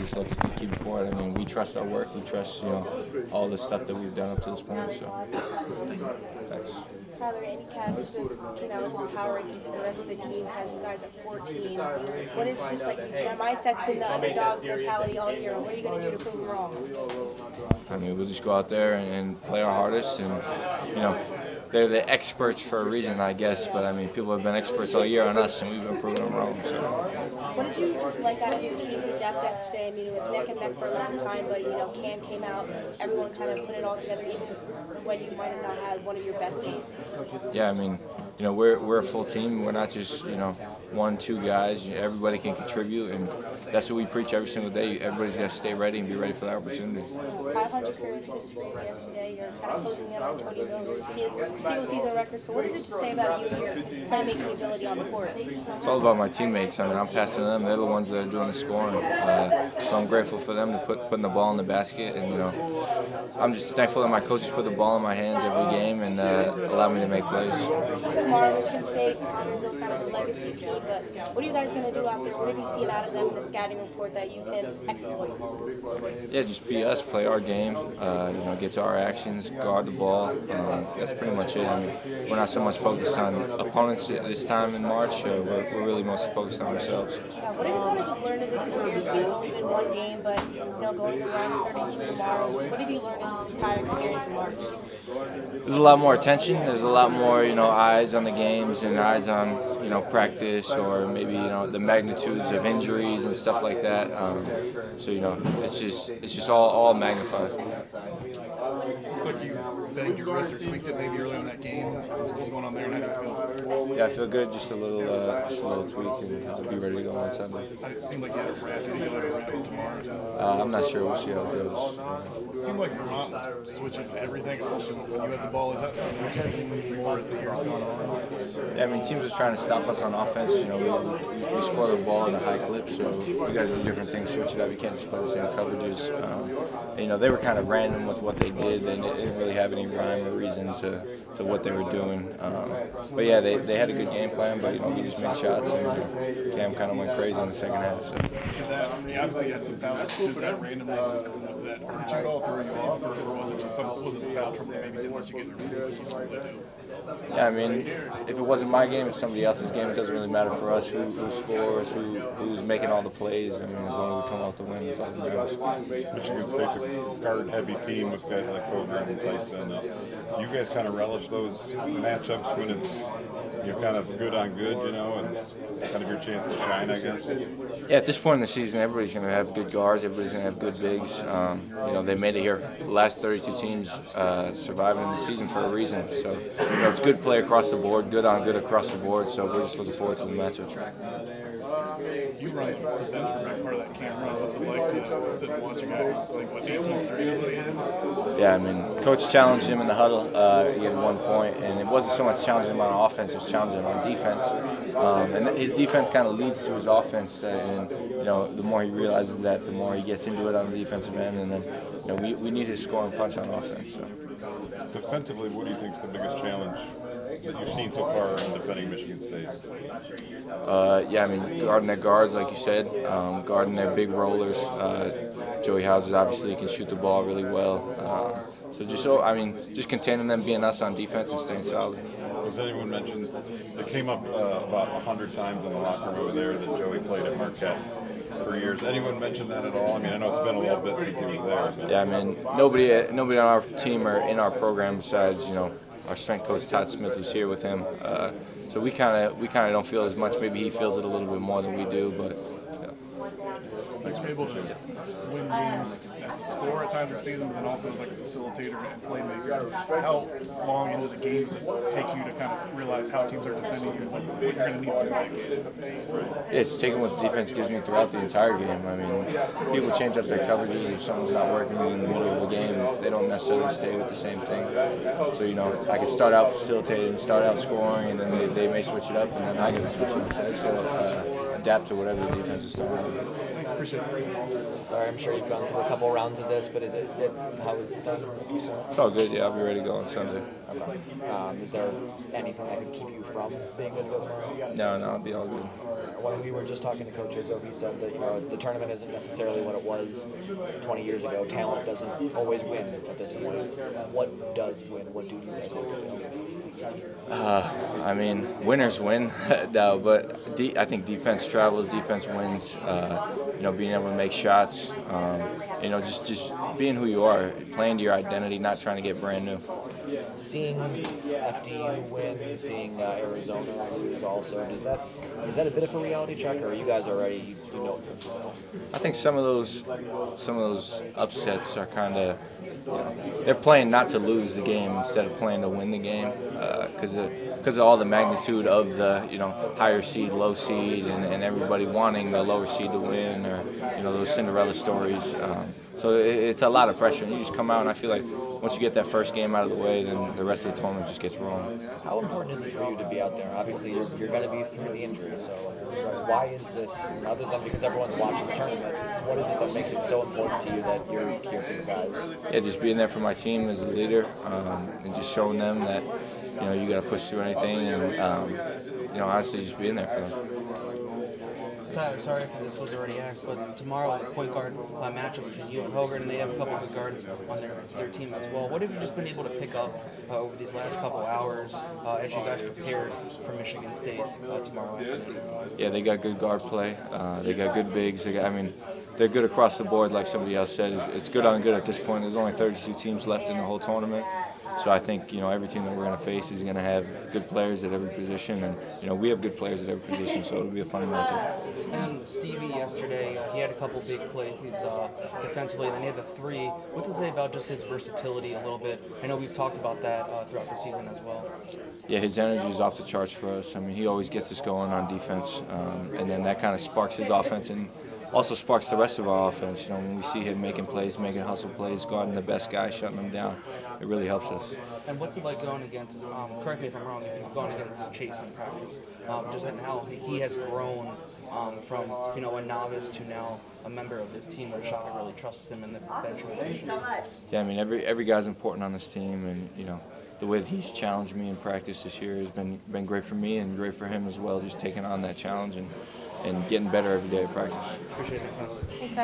just look to keep forward. I mean, we trust our work. We trust, all the stuff that we've done up to this point. So, thanks. Tyler, any cats just came out with his power rankings for the rest of the teams, has you guys at 14. What is just like, that mindset's been the underdog mentality all year. What are you going to do to prove them wrong? I mean, we'll just go out there and play our hardest, and, they're the experts for a reason, I guess. But I mean, people have been experts all year on us, and we've been proving them wrong. So. What did you just like out of your team's depth yesterday? I mean, it was neck and neck for a long time, but Cam came out. Everyone kind of put it all together, even when you might have not had one of your best games. Yeah, I mean, we're a full team. We're not just one, two guys. Everybody can contribute, and that's what we preach every single day. Everybody's got to stay ready and be ready for the opportunity. 500 career assists for you yesterday. You're kind of closing in on Tony Miller's single season record. So what does it just say about you and your playmaking ability on the court? It's all about my teammates. I mean, I'm passing to them. They're the ones that are doing the scoring. So I'm grateful for them to putting the ball in the basket, and I'm just thankful that my coaches put the ball in my hands every game and allow me to make plays. Tomorrow, Michigan State, Connor's kind of a legacy team, but what are you guys going to do out there? What have you seen out of them in the scouting report that you can exploit? Yeah, just be us, play our game, get to our actions, guard the ball. That's pretty much it. I mean, we're not so much focused on opponents this time in March. We're really mostly focused on ourselves. Yeah, what have you kind of just learned in this experience? It's only been one game, but going to run 32 tomorrow. What have you learned in this entire experience in March? There's a lot more attention. There's a lot more, eyes on the games and eyes on, practice, or maybe, the magnitudes of injuries and stuff like that. So, it's just all magnified. Looks like you banged your wrist or tweaked it maybe early in that game. What was going on there, and how do you feel? Yeah, I feel good. Just a little tweak, and I'll be ready to go on Sunday. It seemed like you had a wrap. Do you think you'll have a wrap tomorrow? I'm not sure. We'll see how it goes. It seemed like Vermont was switching everything, especially when you had the ball. Is that something you've seen more as the years gone on? Yeah, I mean, teams are trying to stop us on offense. We score the ball at a high clip, so we got to do different things, switch it up. You can't just play the same coverages. They were kind of random with what they did. They didn't really have any rhyme or reason to what they were doing. But yeah, they had a good game plan, but we just made shots, and Cam kind of went crazy in the second half. So. You obviously had some fouls. Did that randomness, did you at all throw you off, or was it just was it the foul trouble that maybe didn't let you get in the rhythm? Yeah, I mean, if it wasn't my game, it's somebody else's game. It doesn't really matter for us who scores, who's making all the plays. I mean, as long as we come out to win, it's all that matters. Michigan State's a guard-heavy team with guys like Pregame and Tyson. You guys kind of relish those matchups when it's kind of good on good, and kind of your chance to shine, I guess. Yeah, at this point in the season, everybody's going to have good guards. Everybody's going to have good bigs. They made it here. The last 32 teams surviving in the season for a reason. So, it's good play across the board, good on good across the board. So we're just looking forward to the matchup. You run the bench for back part of that camp run. What's it like to sit and watch a guy like 18 straight is what he had? Yeah, I mean, coach challenged him in the huddle. He had 1 point, and it wasn't so much challenging him on offense; it was challenging him on defense. And his defense kind of leads to his offense, and the more he realizes that, the more he gets into it on the defensive end, and then we need his scoring punch on offense. So. Defensively, what do you think is the biggest challenge that you've seen so far in defending Michigan State? Yeah, I mean, guarding their guards, like you said, guarding their big rollers. Joey Houses obviously can shoot the ball really well. Just containing them, being us on defense and staying solid. Has anyone mentioned, it came up about 100 times in the locker room over there that Joey played at Marquette for years. Anyone mentioned that at all? I mean, I know it's been a little bit since he was there. But. Yeah, I mean, nobody on our team or in our program besides, our strength coach Todd Smith was here with him. So we kind of don't feel as much. Maybe he feels it a little bit more than we do, but. Thanks for able to win games as a scorer at times this season, but then also as like a facilitator and playmaker. How long into the games does it take you to kind of realize how teams are defending you and what you're going to need to do that game? It's taking what the defense gives me throughout the entire game. I mean, people change up their coverages. If something's not working in the middle of the game, they don't necessarily stay with the same thing. So, I can start out facilitating, start out scoring, and then they may switch it up, and then I get to switch it up. So, adapt to whatever the defense is throwing. Thanks, appreciate it. Sorry, I'm sure you've gone through a couple rounds of this, but how is it done? It's all good. Yeah, I'll be ready to go on Sunday. Okay. Is there anything that could keep you from being good tomorrow? No, I'll be all good. When we were just talking to Coach Izzo, he said that the tournament isn't necessarily what it was 20 years ago. Talent doesn't always win at this point. What does win? What do you guys have to do? I mean, winners win, no, but I think defense travels, defense wins. Being able to make shots, just being who you are, playing to your identity, not trying to get brand new. Seeing FDU win, seeing Arizona lose also, is that a bit of a reality check, or are you guys already you know? I think some of those upsets are kind of, they're playing not to lose the game instead of playing to win the game, because of all the magnitude of the higher seed, low seed, and everybody wanting the lower seed to win, or those Cinderella stories. So it's a lot of pressure, and you just come out, and I feel like once you get that first game out of the way, then the rest of the tournament just gets rolling. How important is it for you to be out there? Obviously, you're going to be through the injury, so why is this, other than because everyone's watching the tournament, what is it that makes it so important to you that you're here for the guys? Yeah, just being there for my team as a leader, and just showing them that you got to push through anything, and honestly, just being there for them. Tyler, sorry if this was already asked, but tomorrow the point guard matchup between you and Hogan, and they have a couple of good guards on their team as well. What have you just been able to pick up over these last couple hours as you guys prepared for Michigan State tomorrow? Yeah, they got good guard play. They got good bigs. They're good across the board, like somebody else said. It's good on good at this point. There's only 32 teams left in the whole tournament. So I think every team that we're going to face is going to have good players at every position, and we have good players at every position, so it'll be a fun matchup. And Stevie yesterday, he had a couple big plays defensively, and then he had the three. What's it say about just his versatility a little bit? I know we've talked about that throughout the season as well. Yeah, his energy is off the charts for us. I mean, he always gets us going on defense, and then that kind of sparks his offense and also sparks the rest of our offense. When we see him making plays, making hustle plays, guarding the best guy, shutting them down, it really helps us. And what's it like going against, correct me if I'm wrong, if you've gone against Chase in practice, just in how he has grown from a novice to now a member of this team where Shaka really trusts him in the bench rotation. Yeah, I mean, every guy's important on this team, and the way that he's challenged me in practice this year has been great for me and great for him as well, just taking on that challenge and getting better every day at practice. Appreciate it, Tyler. Thanks,